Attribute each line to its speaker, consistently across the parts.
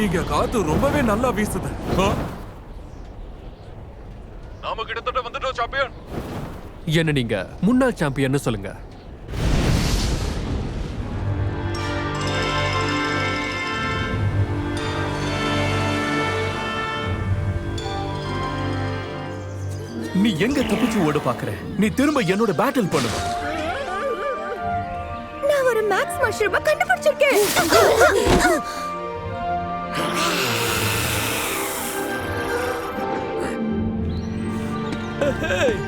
Speaker 1: இங்க காத்து ரொம்பவே நல்லா வீசுது. நாம கிட்டத்தட்ட வந்துட்டோம் சாம்பியன்.
Speaker 2: என்ன நீங்க முன்னாள் சாம்பியன் சொல்லுங்க.
Speaker 3: நீ எங்க தப்பிச்சு ஓட பாக்குற? நீ திரும்ப என்னோட பேட்டில் பண்ணு.
Speaker 4: நான் ஒரு மேக்ஸ் மஷ்ரூமை கண்டுபிடிச்சிருக்கேன்.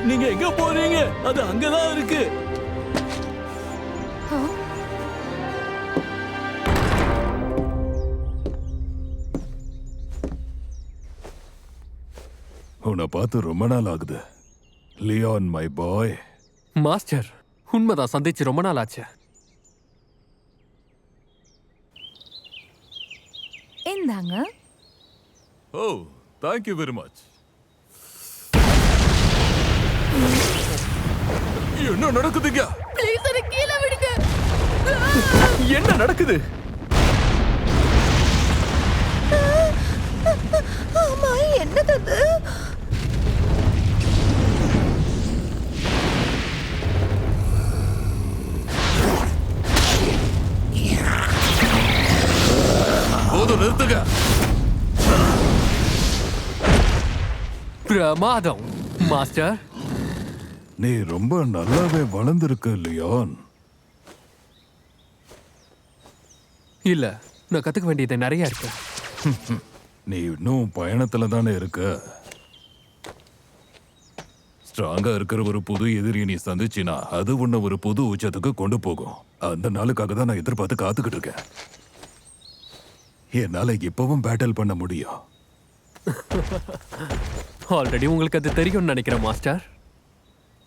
Speaker 3: நீங்க எங்க போறீங்க? அது அங்கதான் இருக்கு.
Speaker 1: உன்னை பார்த்து ரொம்ப நாள் ஆகுது லியோன், மை பாய்.
Speaker 2: மாஸ்டர், உண்மைதான், சந்திச்சு ரொம்ப நாள் ஆச்சு.
Speaker 4: இந்தாங்க.
Speaker 1: ஓ, தேங்க் யூ வெரி மச். என்ன நடக்குதுங்க?
Speaker 4: ப்ளீஸ் அதை கீழே விடுங்க.
Speaker 3: என்ன நடக்குது?
Speaker 4: ஆமா, என்னது அது?
Speaker 1: போதும், நிறுத்துங்க.
Speaker 2: பிரமாதம் மாஸ்டர்.
Speaker 1: நீ ரொம்ப நல்லாவே வளர்ந்திருக்க லியோன்.
Speaker 2: இல்ல, நான் கத்துக்க வேண்டியது நிறைய இருக்கு.
Speaker 1: நீ இன்னும் பயணத்துல தானே இருக்க. ஸ்ட்ராங்கா இருக்கிற ஒரு புது எதிரியை நீ சந்திச்சினா அது உன்னை ஒரு புது உச்சத்துக்கு கொண்டு போகும். அந்த நாளுக்காக தான் நான் எதிர்பார்த்து காத்துக்கிட்டு இருக்கேன். என்னால இப்பவும் பேட்டில் பண்ண முடியும்.
Speaker 2: ஆல்ரெடி உங்களுக்கு அது தெரியும்னு நினைக்கிறேன் மாஸ்டர்.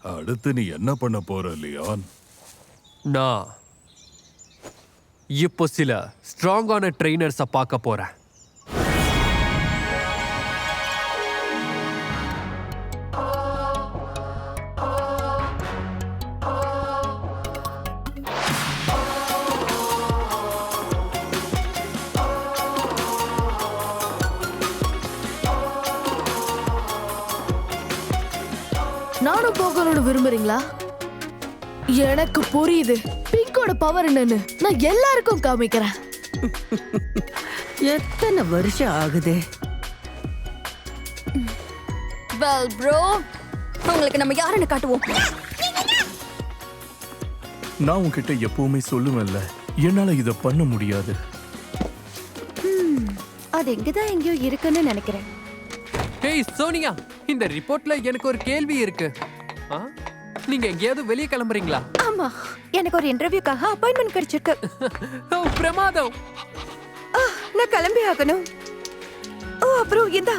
Speaker 1: அடுத்து நீ என்ன பண்ண போற லியோன்?
Speaker 2: நான் இப்போ சில ஸ்ட்ராங்கான ட்ரெயினர்ஸை பார்க்க போறேன்.
Speaker 4: நானும் போகணும்னு விரும்புறீங்களா? எனக்கு புரியுது பிங்கோட பவர் என்னன்னு. நான் எல்லாருக்கும் காமிக்கிறேன்.
Speaker 5: எத்தனை வருஷம் ஆகுது?
Speaker 4: வெல் ப்ரோ, உங்களுக்கு நம்ம யாருன்னு காட்டுவோம்.
Speaker 3: நான் உன்கிட்ட எப்பவுமே சொல்லுவேன்ல, என்னால இத பண்ண முடியாது.
Speaker 4: அது எங்கதான் எங்கேயோ இருக்குன்னு நினைக்கிறேன்.
Speaker 2: ஹேய் சோனியா, இந்த ரிப்போர்ட்ல எனக்கு ஒரு கேள்வி இருக்கு. நீங்க எங்கேயாவது வெளியே கிளம்புறீங்களா?
Speaker 4: ஆமா, எனக்கு ஒரு இன்டர்வியூக்காக அப்பாயின்மெண்ட் கிடைச்சிருக்கு.
Speaker 2: பிரமாதம்.
Speaker 4: நான் கிளம்பி ஆகணும். ஓ, அப்புறம் இந்தா.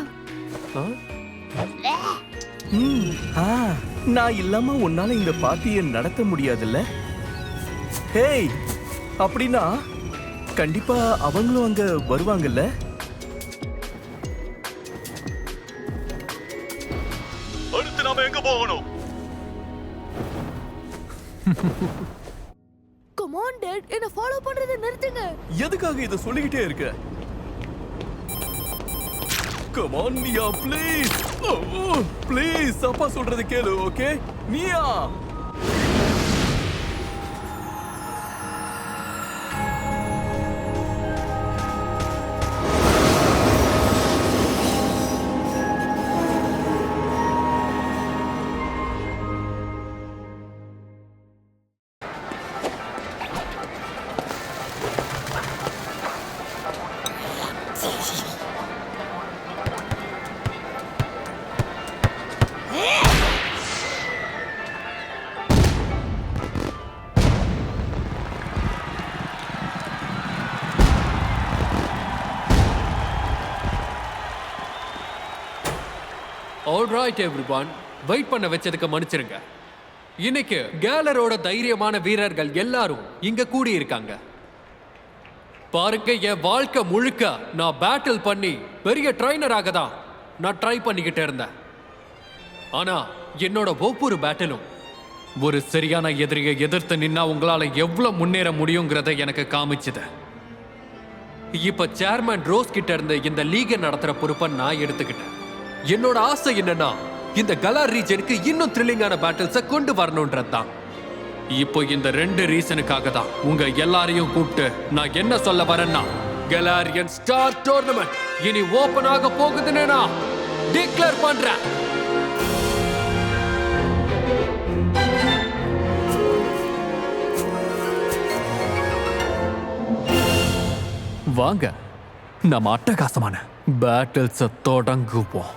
Speaker 3: நான் இல்லாம உன்னால இந்த பார்ட்டியை நடத்த முடியாதுல்ல? ஹேய், அப்படின்னா கண்டிப்பா அவங்களும் அங்க வருவாங்கல்ல? அடுத்து நாம எங்க போகணும்?
Speaker 4: கம் ஆன் டாட், என்ன ஃபாலோ பண்றதை நிறுத்துங்க.
Speaker 3: எதுக்காக இத சொல்லிக்கிட்டே இருக்க? Come on Mia, please. Please அப்பா சொல்றது கேளு, ஓகே? மியா,
Speaker 2: ஆல்ரைட் எவ்ரிவன், வெயிட் பண்ண வச்சதுக்கு மன்னிச்சிருங்க. இன்னைக்கு கேலரோட தைரியமான வீரர்கள் எல்லாரும் இங்க கூடி இருக்காங்க. பாருங்க, என் வாழ்க்கை முழுக்க நான் பேட்டில் பண்ணி பெரிய ட்ரைனராக தான் நான் ட்ரை பண்ணிக்கிட்டு இருந்தேன். ஆனா என்னோட ஒவ்வொரு பேட்டிலும் ஒரு சரியான எதிரியை எதிர்த்து நின்னா உங்களால எவ்வளவு முன்னேற முடியுங்கிறத எனக்கு காமிச்சுது. இப்ப சேர்மன் ரோஸ் கிட்ட இருந்து இந்த லீகை நடத்துற பொறுப்பை நான் எடுத்துக்கிட்டேன். என்னோட ஆசை என்னன்னா இந்த கலார் ரீஜனுக்கு இன்னும் த்ரில்லிங்கான பேட்டில்ஸை கொண்டு வரணும்ன்றது தான். இப்போ இந்த 2 ரீசனுக்காக தான் உங்க எல்லாரையும் கூப்பிட்டு நான் என்ன சொல்ல வரேன்னா, கலாரியன் ஸ்டார் டோர்னமெண்ட் இனி ஓபன் ஆக போகுதுன்னு நான் டிக்ளேர் பண்றேன். வாங்க, நம்ம அட்டகாசமான பேட்டில்ஸை தொடங்குவோம்.